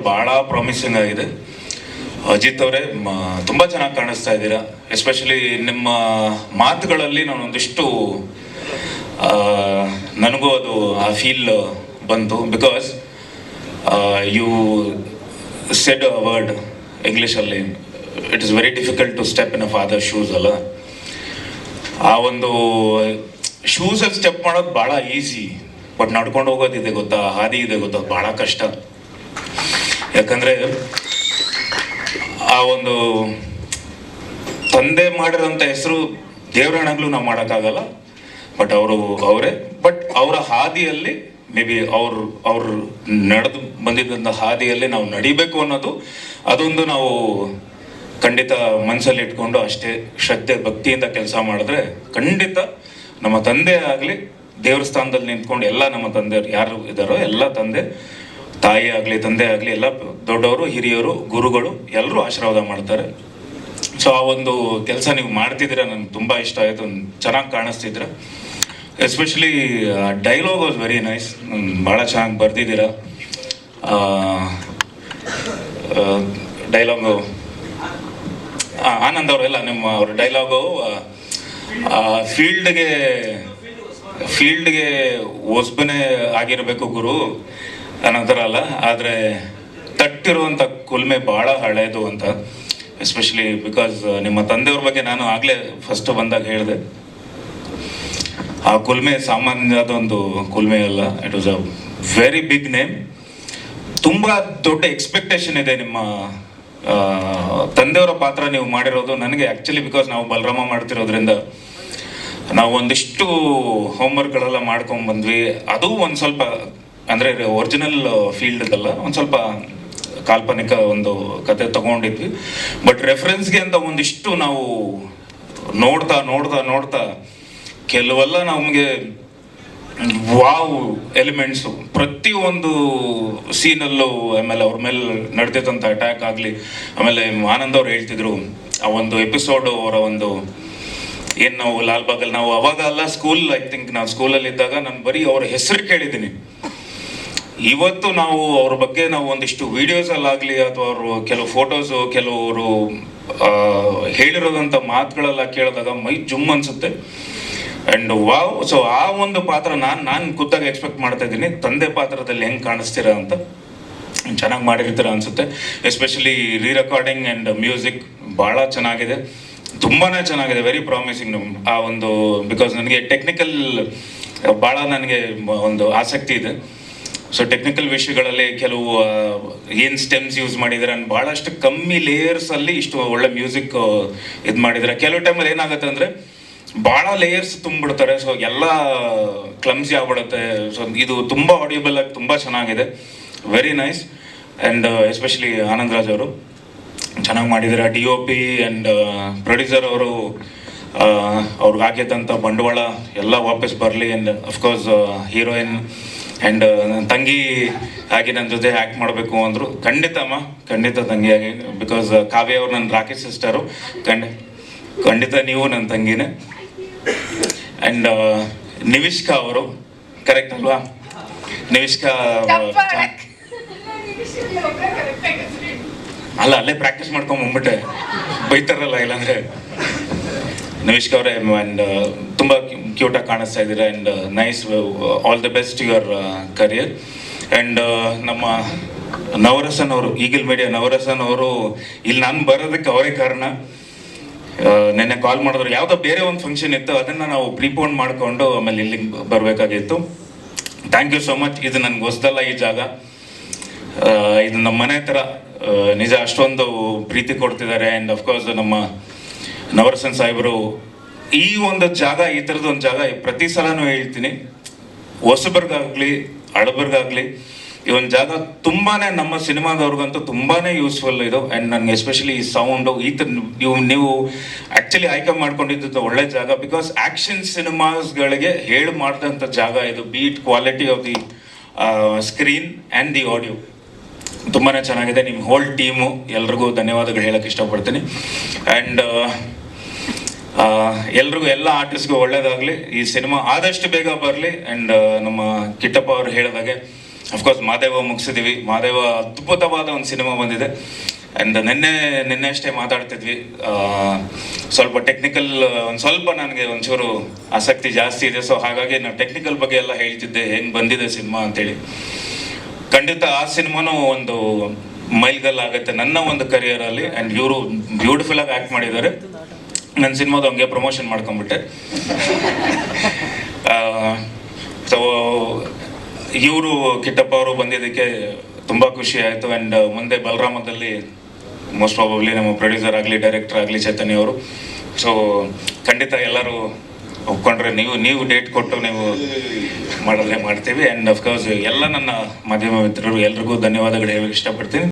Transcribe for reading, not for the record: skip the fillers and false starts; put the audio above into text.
ಬಹಳ ಪ್ರಾಮಿಸಿಂಗ್ ಆಗಿದೆ. ಅಜಿತ್ ಅವರೇ ತುಂಬ ಚೆನ್ನಾಗಿ ಕಾಣಿಸ್ತಾ ಇದ್ದೀರಾ. ಎಸ್ಪೆಷಲಿ ನಿಮ್ಮ ಮಾತುಗಳಲ್ಲಿ ನಾನು ಒಂದಿಷ್ಟು ನನಗೂ ಅದು ಆ ಫೀಲ್ ಬಂತು. Because you said a word ಇಂಗ್ಲೀಷಲ್ಲಿ, it is very difficult to step in a father shoes ಅಲ್ಲ. ಆ ಒಂದು ಶೂಸಲ್ಲಿ ಸ್ಟೆಪ್ ಮಾಡೋದು ಭಾಳ ಈಸಿ, ಬಟ್ ನಡ್ಕೊಂಡು ಹೋಗೋದಿದೆ ಗೊತ್ತಾ, ಹಾದಿ ಇದೆ ಗೊತ್ತಾ, ಭಾಳ ಕಷ್ಟ. ಯಾಕಂದರೆ ಆ ಒಂದು ತಂದೆ ಮಾಡಿರೋಂಥ ಹೆಸರು ದೇವರಣಗಳು ನಾವು ಮಾಡೋಕ್ಕಾಗಲ್ಲ, ಬಟ್ ಅವರೇ. ಬಟ್ ಅವರ ಹಾದಿಯಲ್ಲಿ ಮೇ ಬಿ ಅವ್ರು ನಡೆದು ಬಂದಿದ್ದಂಥ ಹಾದಿಯಲ್ಲಿ ನಾವು ನಡಿಬೇಕು ಅನ್ನೋದು, ಅದೊಂದು ನಾವು ಖಂಡಿತ ಮನಸ್ಸಲ್ಲಿ ಇಟ್ಕೊಂಡು ಅಷ್ಟೇ ಶ್ರದ್ಧೆ ಭಕ್ತಿಯಿಂದ ಕೆಲಸ ಮಾಡಿದ್ರೆ ಖಂಡಿತ ನಮ್ಮ ತಂದೆ ಆಗಲಿ ದೇವ್ರ ಸ್ಥಾನದಲ್ಲಿ ನಿಂತ್ಕೊಂಡು ಎಲ್ಲ ನಮ್ಮ ತಂದೆಯವರು ಯಾರು ಇದ್ದಾರೋ ಎಲ್ಲ ತಾಯಿ ಆಗಲಿ ತಂದೆ ಆಗಲಿ ಎಲ್ಲ ದೊಡ್ಡವರು ಹಿರಿಯರು ಗುರುಗಳು ಎಲ್ಲರೂ ಆಶೀರ್ವಾದ ಮಾಡ್ತಾರೆ. ಸೊ ಆ ಒಂದು ಕೆಲಸ ನೀವು ಮಾಡ್ತಿದ್ದೀರಾ, ನನಗೆ ತುಂಬ ಇಷ್ಟ ಆಯಿತು. ಚೆನ್ನಾಗಿ ಕಾಣಿಸ್ತಿದ್ರ. Especially dialogue was very nice, ಭಾಳ ಚೆನ್ನಾಗಿ ಬರ್ದಿದ್ದೀರಾ. ಡೈಲಾಗು ಆನಂದ್ ಅವರೆಲ್ಲ ಅವ್ರ ಡೈಲಾಗು ಫೀಲ್ಡ್ಗೆ ಹೊಸಬನೇ ಆಗಿರಬೇಕು ಗುರು ಅನ್ನೋ ಥರ ಅಲ್ಲ, ಆದರೆ ತಟ್ಟಿರುವಂಥ ಕುಲ್ಮೆ ಭಾಳ ಹಳೇದು ಅಂತ. ಎಸ್ಪೆಷಲಿ ಬಿಕಾಸ್ ನಿಮ್ಮ ತಂದೆಯವ್ರ ಬಗ್ಗೆ ನಾನು ಆಗಲೇ ಫಸ್ಟ್ ಬಂದಾಗ ಹೇಳಿದೆ, ಆ ಕುಲ್ಮೆ ಸಾಮಾನ್ಯವಾದ ಒಂದು ಕುಲ್ಮೆ ಅಲ್ಲ. It was a very big name. ತುಂಬ ದೊಡ್ಡ ಎಕ್ಸ್ಪೆಕ್ಟೇಷನ್ ಇದೆ ನಿಮ್ಮ ತಂದೆಯವರ ಪಾತ್ರ ನೀವು ಮಾಡಿರೋದು. ನನಗೆ ಆ್ಯಕ್ಚುಲಿ ಬಿಕಾಸ್ ನಾವು ಬಲರಾಮ ಮಾಡ್ತಿರೋದ್ರಿಂದ ನಾವು ಒಂದಿಷ್ಟು ಹೋಮ್ವರ್ಕ್ಗಳೆಲ್ಲ ಮಾಡ್ಕೊಂಡು ಬಂದ್ವಿ. ಅದು ಒಂದು ಸ್ವಲ್ಪ ಅಂದರೆ ಒರಿಜಿನಲ್ ಫೀಲ್ಡ್ದಲ್ಲ, ಒಂದು ಸ್ವಲ್ಪ ಕಾಲ್ಪನಿಕ ಒಂದು ಕತೆ ತಗೊಂಡಿದ್ವಿ. ಬಟ್ ರೆಫರೆನ್ಸ್ಗೆ ಅಂತ ಒಂದಿಷ್ಟು ನಾವು ನೋಡ್ತಾ ಕೆಲವೆಲ್ಲ ನಮಗೆ ವಾವ್ ಎಲಿಮೆಂಟ್ಸು ಪ್ರತಿಯೊಂದು ಸೀನಲ್ಲೂ. ಆಮೇಲೆ ಅವ್ರ ಮೇಲೆ ನಡೆದಿದ್ದಂಥ ಅಟ್ಯಾಕ್ ಆಗಲಿ, ಆಮೇಲೆ ಆನಂದ್ ಅವ್ರು ಹೇಳ್ತಿದ್ರು ಆ ಒಂದು ಎಪಿಸೋಡು, ಅವರ ಒಂದು ಏನು ನಾವು ಲಾಲ್ಬಾಗಲ್ಲಿ ನಾವು ಅವಾಗ ಅಲ್ಲ ಐ ಥಿಂಕ್ ನಾವು ಸ್ಕೂಲಲ್ಲಿದ್ದಾಗ ನಾನು ಬರೀ ಅವ್ರ ಹೆಸರು ಕೇಳಿದ್ದೀನಿ. ಇವತ್ತು ನಾವು ಅವ್ರ ಬಗ್ಗೆ ನಾವು ಒಂದಿಷ್ಟು ವಿಡಿಯೋಸಲ್ಲಾಗಲಿ ಅಥವಾ ಅವರು ಕೆಲವು ಫೋಟೋಸು ಕೆಲವರು ಹೇಳಿರೋದಂಥ ಮಾತುಗಳೆಲ್ಲ ಕೇಳಿದಾಗ ಮೈ ಜುಮ್ ಅನ್ಸುತ್ತೆ. And wow. ಸೊ ಆ ಒಂದು ಪಾತ್ರ ನಾನು ಖುದ್ದಾಗಿ ಎಕ್ಸ್ಪೆಕ್ಟ್ ಮಾಡ್ತಾ ಇದ್ದೀನಿ. ತಂದೆ ಪಾತ್ರದಲ್ಲಿ ಹೆಂಗೆ ಕಾಣಿಸ್ತೀರಾ ಅಂತ ಚೆನ್ನಾಗಿ ಮಾಡಿರ್ತೀರ ಅನಿಸುತ್ತೆ. Especially re recording and music ಭಾಳ ಚೆನ್ನಾಗಿದೆ, ತುಂಬಾ ಚೆನ್ನಾಗಿದೆ. ವೆರಿ ಪ್ರಾಮಿಸಿಂಗ್ ಆ ಒಂದು. ಬಿಕಾಸ್ ನನಗೆ ಟೆಕ್ನಿಕಲ್ ಭಾಳ ನನಗೆ ಒಂದು ಆಸಕ್ತಿ ಇದೆ. ಸೊ ಟೆಕ್ನಿಕಲ್ ವಿಷಯಗಳಲ್ಲಿ ಕೆಲವು ಏನು ಸ್ಟೆಮ್ಸ್ ಯೂಸ್ ಮಾಡಿದರೆ ಭಾಳಷ್ಟು ಕಮ್ಮಿ ಲೇಯರ್ಸಲ್ಲಿ ಇಷ್ಟು ಒಳ್ಳೆ ಮ್ಯೂಸಿಕ್ ಇದು ಮಾಡಿದರೆ. ಕೆಲವು ಟೈಮಲ್ಲಿ ಏನಾಗುತ್ತೆ ಅಂದರೆ ಭಾಳ ಲೇಯರ್ಸ್ ತುಂಬಿಡ್ತಾರೆ, ಸೊ ಎಲ್ಲ ಕ್ಲಮ್ಸಿ ಆಗ್ಬಿಡುತ್ತೆ. ಸೊ ಇದು ತುಂಬ ಆಡಿಯಬಲ್ ಆಗಿ ತುಂಬ ಚೆನ್ನಾಗಿದೆ, very nice. And especially Anand Raj ಅವರು ಚೆನ್ನಾಗಿ ಮಾಡಿದ್ದಾರೆ. DOP ಆ್ಯಂಡ್ ಪ್ರೊಡ್ಯೂಸರ್ ಅವರು ಅವ್ರಿಗೆ ಹಾಕಿದಂಥ ಬಂಡವಾಳ ಎಲ್ಲ ವಾಪಸ್ ಬರಲಿ. ಆ್ಯಂಡ್ ಅಫ್ಕೋರ್ಸ್ ಹೀರೋಯಿನ್ ಆ್ಯಂಡ್ ನನ್ನ ತಂಗಿ ಆಗಿ ನನ್ನ ಜೊತೆ ಆ್ಯಕ್ಟ್ ಮಾಡಬೇಕು ಅಂದರು. ಖಂಡಿತ ತಂಗಿಯಾಗಿ. ಬಿಕಾಸ್ ಕಾವ್ಯ ಅವರು ನನ್ನ ರಾಕೇಶ್ ಸಿಸ್ಟರು, ಖಂಡಿತ ನೀವು ನನ್ನ ತಂಗಿನೇ. ಆ್ಯಂಡ್ ನಿವಿಷ್ಕಾ ಅವರು, ಕರೆಕ್ಟ್ ಅಲ್ವಾ? ನಿವಿಷ್ಕಾ ಅಲ್ಲ, ಅಲ್ಲೇ ಪ್ರಾಕ್ಟೀಸ್ ಮಾಡ್ಕೊಂಡು ಬಂದ್ಬಿಟ್ಟೆ, ಬೈತಾರಲ್ಲ ಇಲ್ಲಾಂದರೆ. ನಿವಿಷ್ಕಾ ಅವರೇ, ಆ್ಯಂಡ್ ತುಂಬ ಕ್ಯೂಟಾಗಿ ಕಾಣಿಸ್ತಾ ಇದ್ದೀರಾ. And nice, all the best your career. And ನಮ್ಮ ನವರಸನ್ ಅವರು, ಈಗಲ್ ಮೀಡಿಯಾ ನವರಸನ್ ಅವರು, ಇಲ್ಲಿ ನಾನು ಬರೋದಕ್ಕೆ ಅವರೇ ಕಾರಣ. ನೆನ್ನೆ ಕಾಲ್ ಮಾಡಿದ್ರು, ಯಾವುದೋ ಬೇರೆ ಒಂದು ಫಂಕ್ಷನ್ ಇತ್ತು, ಅದನ್ನು ನಾವು ಪ್ರೀಪೋನ್ ಮಾಡಿಕೊಂಡು ಆಮೇಲೆ ಇಲ್ಲಿಗೆ ಬರಬೇಕಾಗಿತ್ತು. Thank you so much. ಇದು ನನಗೆ ಹೊಸದಲ್ಲ ಈ ಜಾಗ, ಇದು ನಮ್ಮ ಮನೆ ಥರ. ನಿಜ ಅಷ್ಟೊಂದು ಪ್ರೀತಿ ಕೊಡ್ತಿದ್ದಾರೆ. ಆ್ಯಂಡ್ ಅಫ್ಕೋರ್ಸ್ ನಮ್ಮ ನವರಸನ್ ಸಾಹೇಬರು ಈ ಒಂದು ಜಾಗ, ಈ ಥರದ್ದು ಒಂದು ಜಾಗ ಪ್ರತಿ ಸಲನೂ ಹೇಳ್ತೀನಿ, ಹೊಸಬರಿಗಾಗಲಿ ಹಳಬರಿಗಾಗಲಿ ಈ ಒಂದು ಜಾಗ ತುಂಬಾ ನಮ್ಮ ಸಿನಿಮಾದವ್ರಿಗಂತೂ ತುಂಬಾ ಯೂಸ್ಫುಲ್ ಇದು. ಆ್ಯಂಡ್ ನನಗೆ ಎಸ್ಪೆಷಲಿ ಈ ಸೌಂಡು ಈ ಥರ ನೀವು ಆ್ಯಕ್ಚುಲಿ ಆಯ್ಕೆ ಮಾಡ್ಕೊಂಡಿದ್ದು ಒಳ್ಳೆ ಜಾಗ. ಬಿಕಾಸ್ ಆ್ಯಕ್ಷನ್ ಸಿನಿಮಾಸ್ಗಳಿಗೆ ಹೇಳಿ ಮಾಡಿದಂಥ ಜಾಗ ಇದು. Beat quality of the screen and the audio ತುಂಬಾ ಚೆನ್ನಾಗಿದೆ. ನಿಮ್ಮ ಹೋಲ್ ಟೀಮು ಎಲ್ರಿಗೂ ಧನ್ಯವಾದಗಳು ಹೇಳೋಕ್ಕೆ ಇಷ್ಟಪಡ್ತೀನಿ. ಆ್ಯಂಡ್ ಎಲ್ರಿಗೂ, ಎಲ್ಲ ಆರ್ಟಿಸ್ಟ್ಗೂ ಒಳ್ಳೇದಾಗಲಿ. ಈ ಸಿನಿಮಾ ಆದಷ್ಟು ಬೇಗ ಬರಲಿ. ಆ್ಯಂಡ್ ನಮ್ಮ ಕಿಟ್ಟಪ್ಪ ಅವರು ಹೇಳಿದಾಗೆ ಅಫ್ಕೋರ್ಸ್ ಮಹಾದೇವ ಮುಗಿಸಿದೀವಿ. ಮಹಾದೇವ ಅದ್ಭುತವಾದ ಒಂದು ಸಿನಿಮಾ ಬಂದಿದೆ. ಆ್ಯಂಡ್ ನಿನ್ನೆ ಅಷ್ಟೇ ಮಾತಾಡ್ತಿದ್ವಿ, ಸ್ವಲ್ಪ ಟೆಕ್ನಿಕಲ್ ಒಂದು ಸ್ವಲ್ಪ ನನಗೆ ಒಂಚೂರು ಆಸಕ್ತಿ ಜಾಸ್ತಿ ಇದೆ. ಸೊ ಹಾಗಾಗಿ ನಾನು ಟೆಕ್ನಿಕಲ್ ಬಗ್ಗೆ ಎಲ್ಲ ಹೇಳ್ತಿದ್ದೆ, ಹೆಂಗೆ ಬಂದಿದೆ ಸಿನಿಮಾ ಅಂತೇಳಿ. ಖಂಡಿತ ಆ ಸಿನಿಮಾನು ಒಂದು ಮೈಲ್ಗಲ್ ಆಗುತ್ತೆ ನನ್ನ ಒಂದು ಕರಿಯರಲ್ಲಿ. ಆ್ಯಂಡ್ ಇವರು ಬ್ಯೂಟಿಫುಲ್ ಆಗಿ ಆ್ಯಕ್ಟ್ ಮಾಡಿದ್ದಾರೆ. ನನ್ನ ಸಿನಿಮಾದು ಹಂಗೆ ಪ್ರಮೋಷನ್ ಮಾಡ್ಕೊಂಡ್ಬಿಟ್ಟೆ. ಸೊ ಇವರು ಕಿಟ್ಟಪ್ಪ ಅವರು ಬಂದಿದ್ದಕ್ಕೆ ತುಂಬ ಖುಷಿ ಆಯಿತು. ಆ್ಯಂಡ್ ಮುಂದೆ ಬಲರಾಮದಲ್ಲಿ ಮೋಸ್ಟ್ ಪ್ರಾಬಬ್ಲಿ ನಮ್ಮ ಪ್ರೊಡ್ಯೂಸರ್ ಆಗಲಿ ಡೈರೆಕ್ಟರ್ ಆಗಲಿ ಚೈತನ್ಯ ಅವರು. ಸೊ ಖಂಡಿತ ಎಲ್ಲರೂ ಒಪ್ಕೊಂಡ್ರೆ ನೀವು ಡೇಟ್ ಕೊಟ್ಟು ನೀವು ಮಾಡಿದ್ರೆ ಮಾಡ್ತೀವಿ. ಆ್ಯಂಡ್ ಅಫ್ಕೋರ್ಸ್ ಎಲ್ಲ ನನ್ನ ಮಾಧ್ಯಮ ಮಿತ್ರರು ಎಲ್ರಿಗೂ ಧನ್ಯವಾದಗಳು ಹೇಳಕ್ಕೆ ಇಷ್ಟಪಡ್ತೀನಿ.